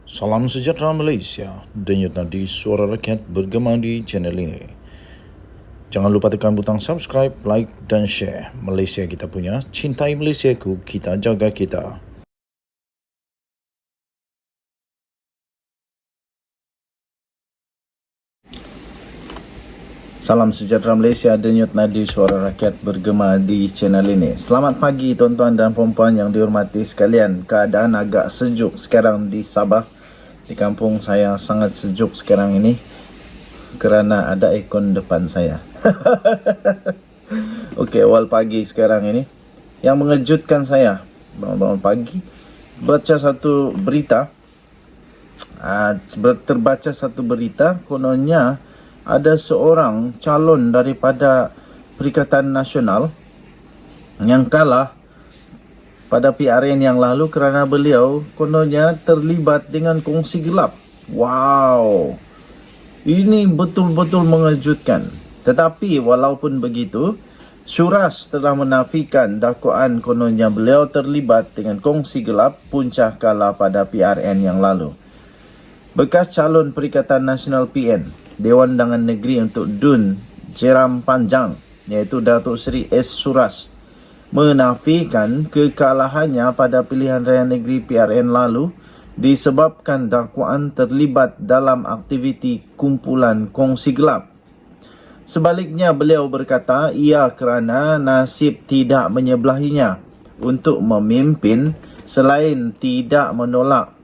Salam sejahtera Malaysia, denyut nadi suara rakyat bergema di channel ini. Jangan lupa tekan butang subscribe, like dan share. Malaysia kita punya, cintai Malaysiaku, kita jaga kita. Salam sejahtera Malaysia, denyut nadi suara rakyat bergema di channel ini. Selamat pagi tuan-tuan dan puan-puan yang dihormati sekalian. Keadaan agak sejuk sekarang di Sabah. Di kampung saya sangat sejuk sekarang ini kerana ada aircon depan saya. Okey, awal pagi sekarang ini yang mengejutkan saya bangun-bangun pagi baca satu berita. Terbaca satu berita kononnya ada seorang calon daripada Perikatan Nasional yang kalah pada PRN yang lalu kerana beliau kononnya terlibat dengan kongsi gelap. Wow, ini betul-betul mengejutkan. Tetapi walaupun begitu, Syuras telah menafikan dakwaan kononnya beliau terlibat dengan kongsi gelap punca kalah pada PRN yang lalu. Bekas calon Perikatan Nasional PN, Dewan Undangan Negeri untuk DUN Jeram Panjang, iaitu Datuk Seri S. Suras, menafikan kekalahannya pada pilihan raya negeri PRN lalu disebabkan dakwaan terlibat dalam aktiviti kumpulan kongsi gelap. Sebaliknya, beliau berkata ia kerana nasib tidak menyebelahinya untuk memimpin selain tidak menolak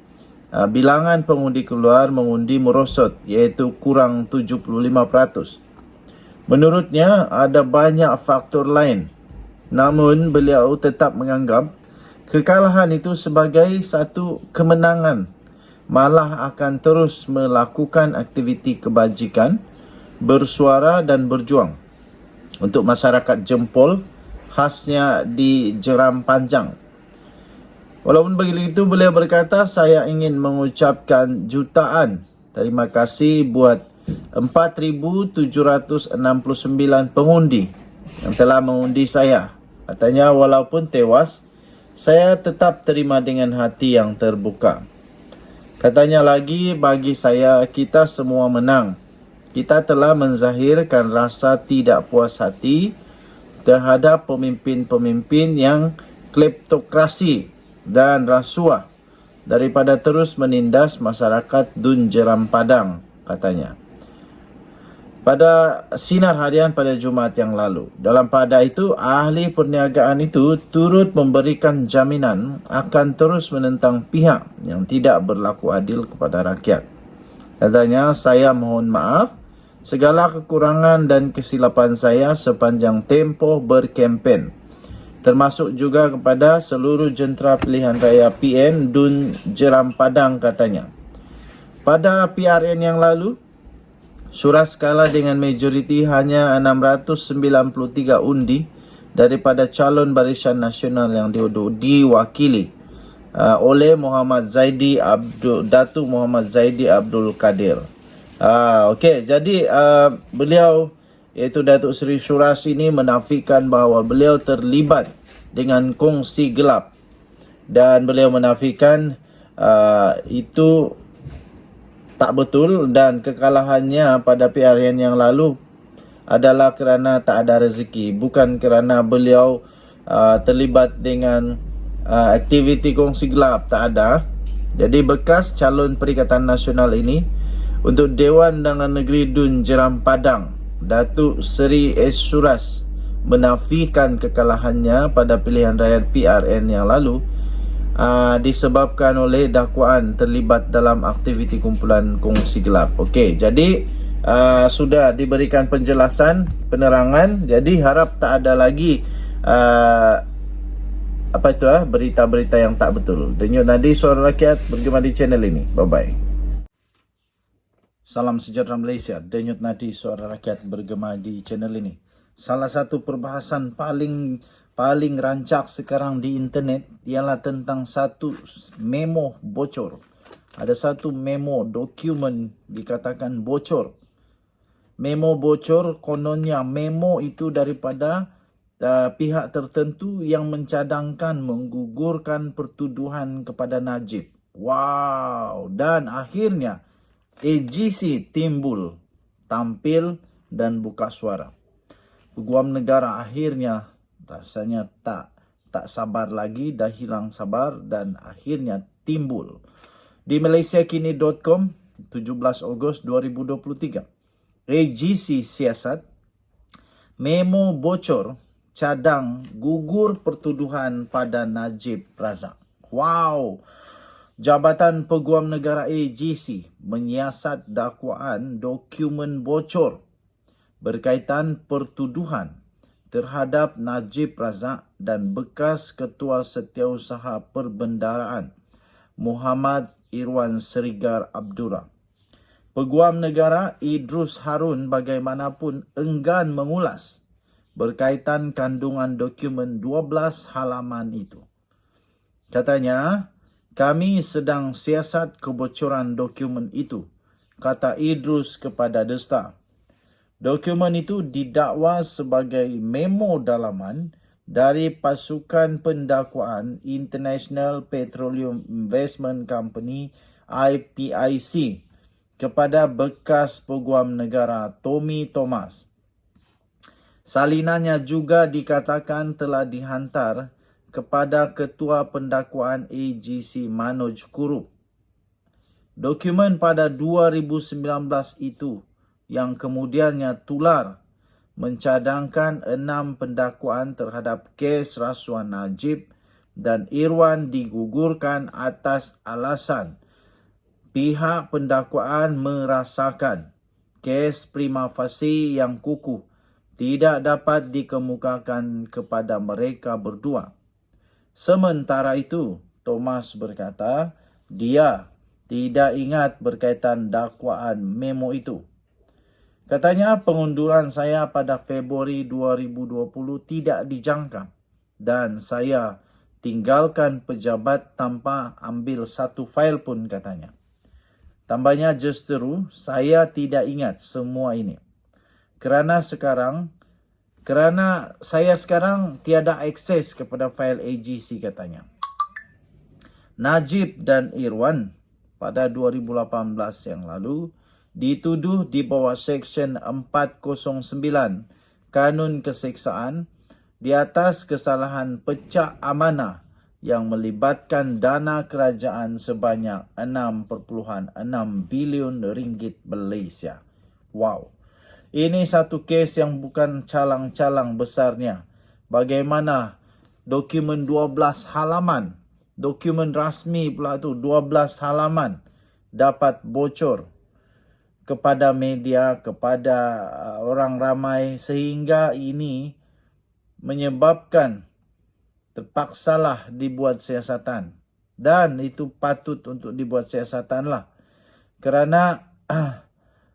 bilangan pengundi keluar mengundi merosot, iaitu kurang 75%. Menurutnya ada banyak faktor lain. Namun beliau tetap menganggap kekalahan itu sebagai satu kemenangan. Malah akan terus melakukan aktiviti kebajikan, bersuara dan berjuang untuk masyarakat jempol khasnya di Jeram Panjang. Walaupun begitu, beliau berkata, saya ingin mengucapkan jutaan terima kasih buat 4,769 pengundi yang telah mengundi saya. Katanya walaupun tewas, saya tetap terima dengan hati yang terbuka. Katanya lagi, bagi saya kita semua menang. Kita telah menzahirkan rasa tidak puas hati terhadap pemimpin-pemimpin yang kleptokrasi dan rasuah daripada terus menindas masyarakat DUN Jeram Padang, katanya. Pada sinar harian pada Jumaat yang lalu, dalam pada itu, ahli perniagaan itu turut memberikan jaminan akan terus menentang pihak yang tidak berlaku adil kepada rakyat. Katanya, saya mohon maaf segala kekurangan dan kesilapan saya sepanjang tempoh berkempen, termasuk juga kepada seluruh jentera pilihan raya PN DUN Jeram Padang, katanya. Pada PRN yang lalu, Suras kalah dengan majoriti hanya 693 undi daripada calon Barisan Nasional yang diwakili oleh Datuk Muhammad Zaidi Abdul Kadir. Okey, jadi beliau, iaitu Datuk Seri Suras ini, menafikan bahawa beliau terlibat dengan kongsi gelap, dan beliau menafikan itu tak betul, dan kekalahannya pada PRN yang lalu adalah kerana tak ada rezeki, bukan kerana beliau terlibat dengan aktiviti kongsi gelap. Tak ada. Jadi bekas calon Perikatan Nasional ini untuk Dewan Undangan Negeri DUN Jeram Padang, Datuk Seri S. Suras, menafikan kekalahannya pada pilihan raya PRN yang lalu disebabkan oleh dakwaan terlibat dalam aktiviti kumpulan kongsi gelap. Okey, jadi sudah diberikan penjelasan, penerangan. Jadi harap tak ada lagi berita-berita yang tak betul. Denyut nadi suara rakyat bergema di channel ini. Bye-bye. Salam sejahtera Malaysia, denyut nadi suara rakyat bergema di channel ini. Salah satu perbahasan paling rancak sekarang di internet ialah tentang satu memo bocor. Ada satu memo, dokumen dikatakan bocor. Memo bocor, kononnya memo itu daripada pihak tertentu yang mencadangkan menggugurkan pertuduhan kepada Najib. Wow, dan akhirnya AGC timbul, tampil dan buka suara. Peguam negara akhirnya rasanya tak sabar lagi, dah hilang sabar dan akhirnya timbul. Di malaysiakini.com 17 Ogos 2023. AGC siasat, memo bocor, cadang gugur pertuduhan pada Najib Razak. Wow. Jabatan Peguam Negara AGC menyiasat dakwaan dokumen bocor berkaitan pertuduhan terhadap Najib Razak dan bekas Ketua Setiausaha Perbendaraan Muhammad Irwan Serigar Abdullah. Peguam Negara Idrus Harun bagaimanapun enggan mengulas berkaitan kandungan dokumen 12 halaman itu. Katanya, kami sedang siasat kebocoran dokumen itu, kata Idrus kepada The Star. Dokumen itu didakwa sebagai memo dalaman dari pasukan pendakwaan International Petroleum Investment Company IPIC kepada bekas Peguam Negara Tommy Thomas. Salinannya juga dikatakan telah dihantar kepada Ketua Pendakwaan AGC Manoj Kurup. Dokumen pada 2019 itu yang kemudiannya tular mencadangkan 6 pendakwaan terhadap kes rasuah Najib dan Irwan digugurkan atas alasan pihak pendakwaan merasakan kes prima facie yang kukuh tidak dapat dikemukakan kepada mereka berdua. Sementara itu, Thomas berkata, dia tidak ingat berkaitan dakwaan memo itu. Katanya pengunduran saya pada Februari 2020 tidak dijangka dan saya tinggalkan pejabat tanpa ambil satu fail pun katanya. Tambahnya justeru, saya tidak ingat semua ini. Kerana saya sekarang tiada akses kepada fail AGC katanya. Najib dan Irwan pada 2018 yang lalu dituduh di bawah Seksyen 409 Kanun Keseksaan di atas kesalahan pecah amanah yang melibatkan dana kerajaan sebanyak 6.6 bilion ringgit Malaysia. Wow. Ini satu kes yang bukan calang-calang besarnya. Bagaimana dokumen 12 halaman, dokumen rasmi pula tu 12 halaman dapat bocor kepada media, kepada orang ramai sehingga ini menyebabkan terpaksalah dibuat siasatan. Dan itu patut untuk dibuat siasatan lah. Kerana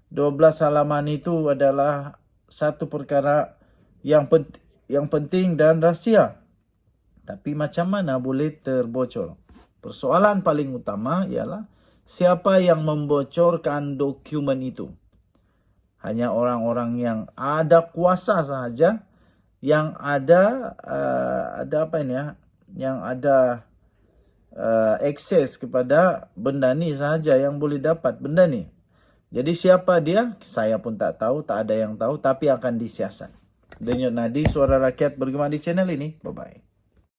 12 halaman itu adalah satu perkara yang penting dan rahsia. Tapi macam mana boleh terbocor? Persoalan paling utama ialah siapa yang membocorkan dokumen itu? Hanya orang-orang yang ada kuasa sahaja, yang ada yang ada akses kepada benda ni sahaja yang boleh dapat benda ni. Jadi siapa dia? Saya pun tak tahu, tak ada yang tahu, tapi akan disiasat. Denyut nadi suara rakyat bergema di channel ini. Bye-bye.